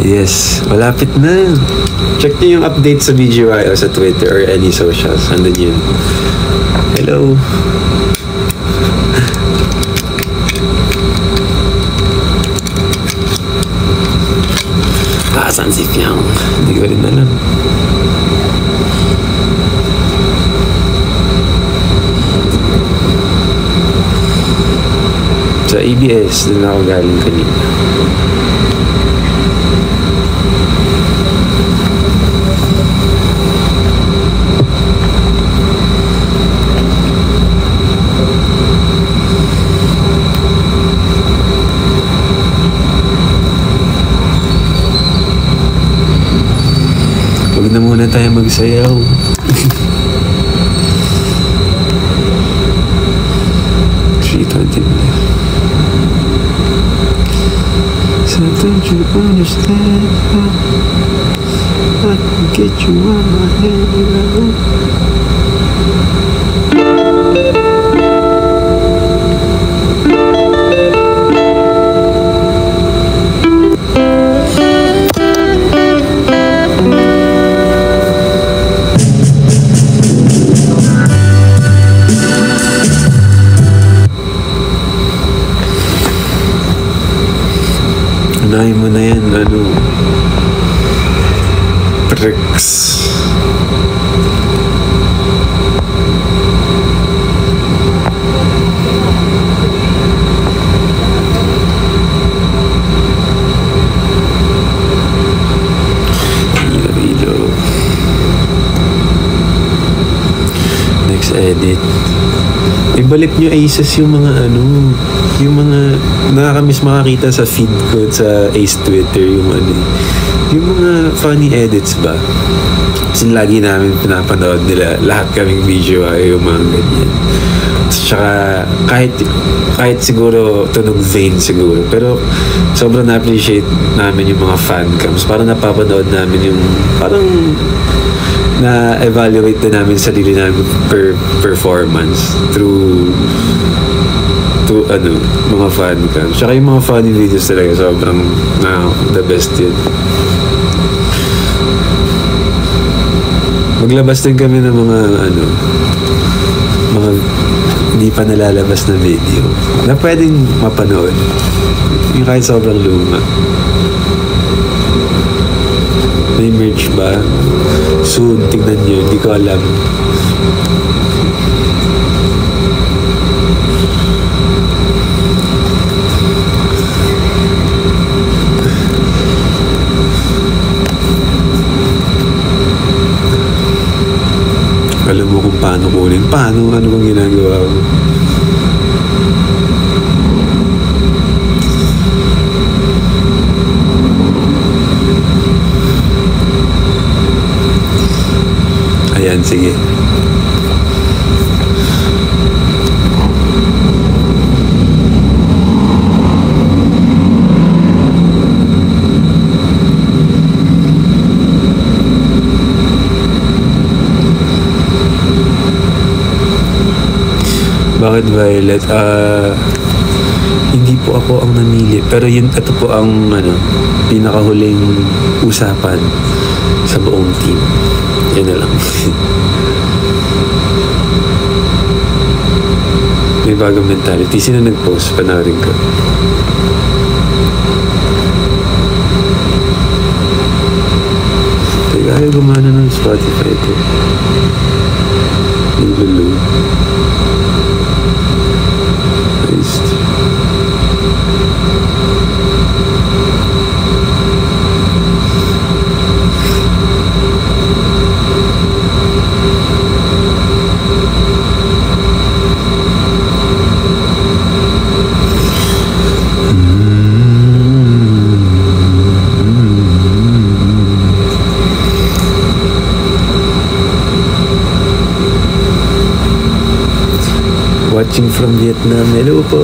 Yes. Malapit na. Check nyo yung update sa BGYO sa Twitter or any socials. Andun yun. Hello. Saan si Fiang? Hindi ko rin alam. Sa ABS, doon ako galing kanina. Huwag na muna tayo magsayaw. So don't you understand how I can get you on my head? Unahin mo na yan, tricks. Hilo. Next edit. Ibalik nyo Aces yung mga yung mga nakakamiss makakita sa feed ko sa Ace Twitter, yung mga funny edits ba, kasi lagi namin pinapanood nila lahat kaming video yung mga ganyan. Tsaka kahit siguro tunog vain siguro, pero sobrang na-appreciate namin yung mga fan cams. Parang napapanood namin yung parang na-evaluate na namin sarili namin per performance through mga fan cams. Tsaka yung mga funny videos talaga sobrang the best yun. Maglabas din kami ng mga hindi pa nalalabas na video na pwedeng mapanood, yung kahit sobrang luma. May merch ba? Soon, tignan nyo, hindi ko alam. Alam mo kung paano kunin. Ano bang ginagawa ko? Ayan, sige. Bakit Violet? Hindi po ako ang namili. Pero ito po ang pinakahuling usapan sa buong team. Yan na lang. May bagong mentality. Sino nag-post? Panoorin ko. Teka, ayaw gumana ng Spotify ko. Nilulu. Paste. Watching from Vietnam. Hello po.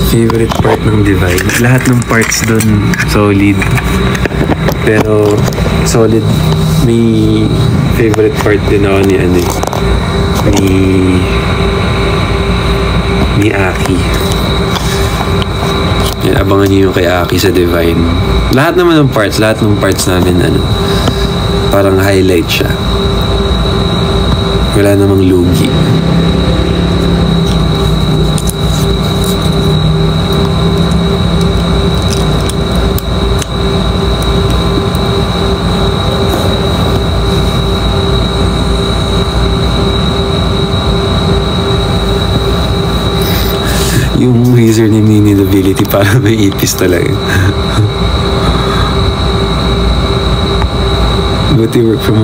Favorite part ng Divide? Lahat ng parts dun solid. Pero solid. May favorite part din ako ni ni Aki. Yan, abangan niyo yung kay Aki sa Divine. Lahat ng parts namin, parang highlight siya. Wala namang lugi. Yung username ni Inability para may ipis talaga. Buti work from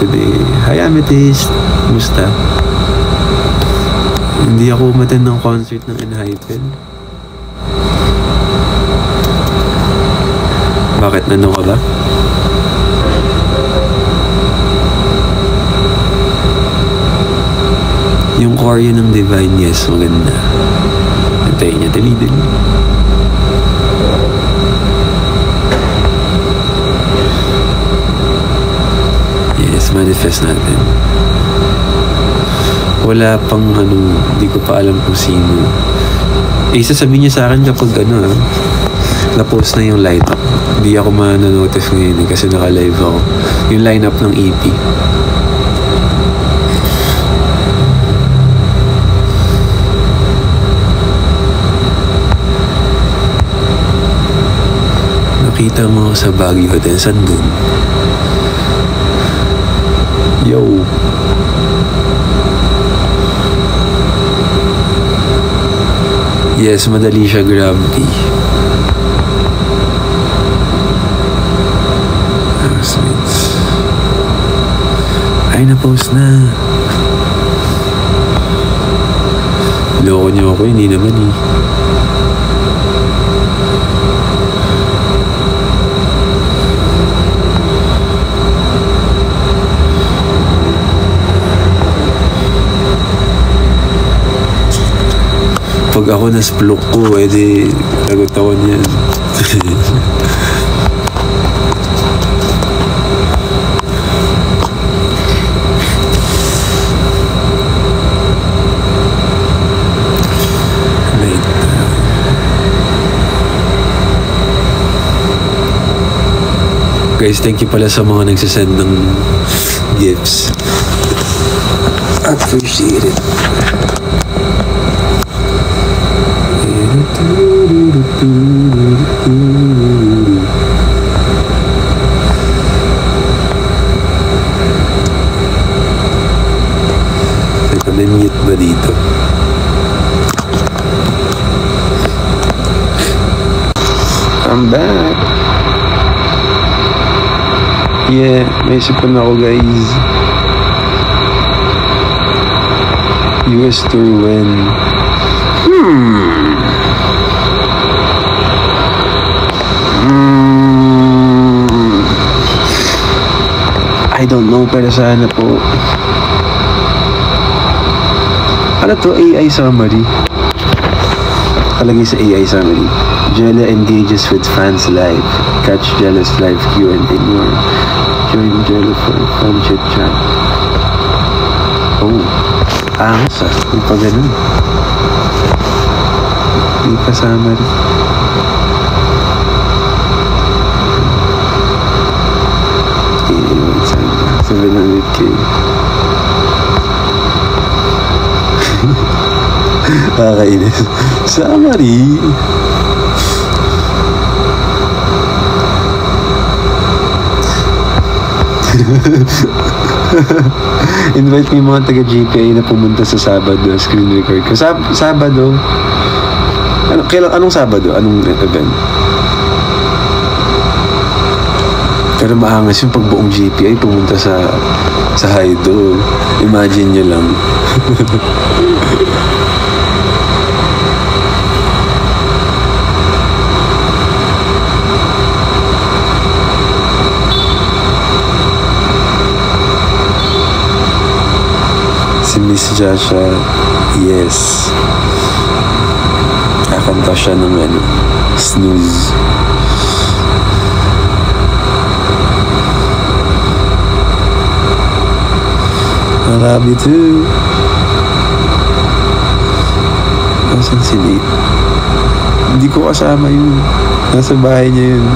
today. Hi Amethyst! Kumusta? Hindi ako umattend ng concert ng Enhypen. Bakit? Nandun ka ba? Yung choreo ng Divine, yes, maganda. Antayin niya, dali. Yes, manifest natin. Wala pang hindi ko pa alam kung sino. Sasabihin niya sa akin kapag na-post na yung lineup. Hindi ako ma-notice ngayon kasi naka-live ako. Yung lineup ng EP. Nakita mo sa Baguio Hotel. Saan dun? Yo! Yes, madali siya gravity. Housemates. Ay, na-post na. Loko niyo ako, hindi naman eh. Pag ako na-splok ko, edi lagot ako niyan. Guys, thank you pala sa mga nagsasend ng gifts. Appreciate it. Teka, may mute ba dito? I'm back. Yeah, may sipon ako guys. US tour when? I don't know, pero sana po. Ano to? AI summary. Kalagay sa AI summary. Jella engages with fans live. Catch Jella's live Q&A more. Join Jella for fun chit chat. Oh, angas ah. Yung pa ganun. Hindi pa summary. Okay, 700k. Nakakainis. Summary. Invite mo yung mga taga-GPA na pumunta sa Sabado. Screen record ko. Sabado? Anong Sabado? Anong event? Pero maangas yung pagbuong GPA pumunta sa Haido. Imagine nyo lang. Si Miss Jasha, yes. Kakanta siya ng snooze. love you too. Asan si Nate? Hindi ko kasama yun. Nasa bahay niya yun.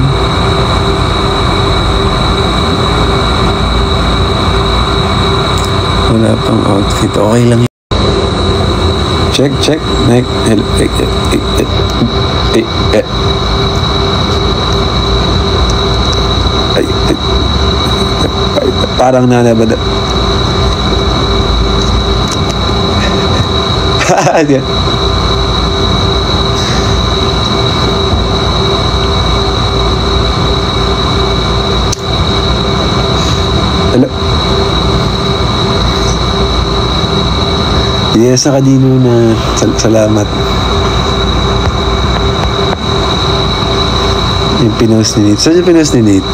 Wala pang outfit. Okay lang yun. Check. Neck. Ay, parang nanabada. Hello. Yes, nakadino na. Salamat. Yung pinost ni Nate. Saan yung pinost ni Nate?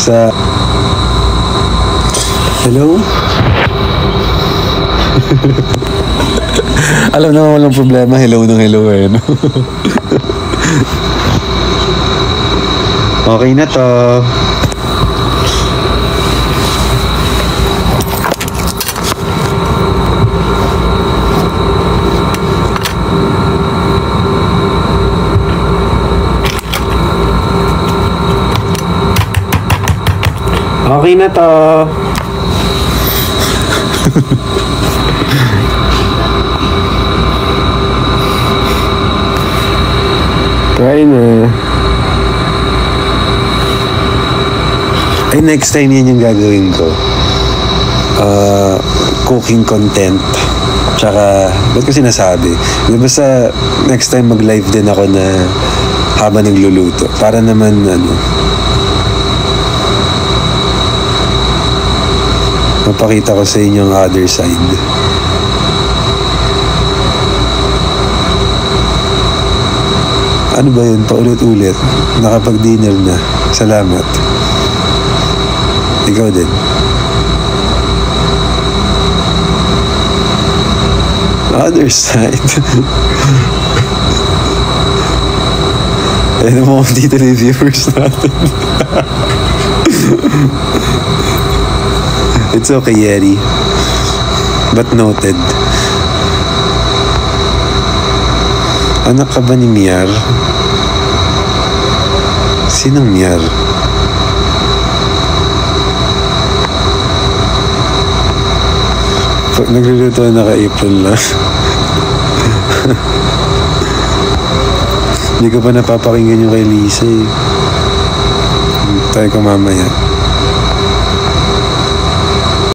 Sa... Hello? Alam naman walang problema. Hello ng hello eh. No? Okay na to. Okay na to. Try na. Ay, next time yan yung gagawin ko. Cooking content. Tsaka, ba't ko sinasabi? Basta next time mag-live din ako na habang nagluluto. Para naman, mapakita ko sa inyo ang other side. Ano ba yun? Paulit-ulit. Nakapag-dinner na. Salamat. Ikaw din. Other side. Ano mo dito na yung viewers natin. It's okay, Yeri. But noted. Anak ka ba ni Miar? Sinong Miar? Pag nagluluto na naka-apron lang. Hindi ko pa napapakinggan yung kay Lisa eh. Tayo ko mamaya.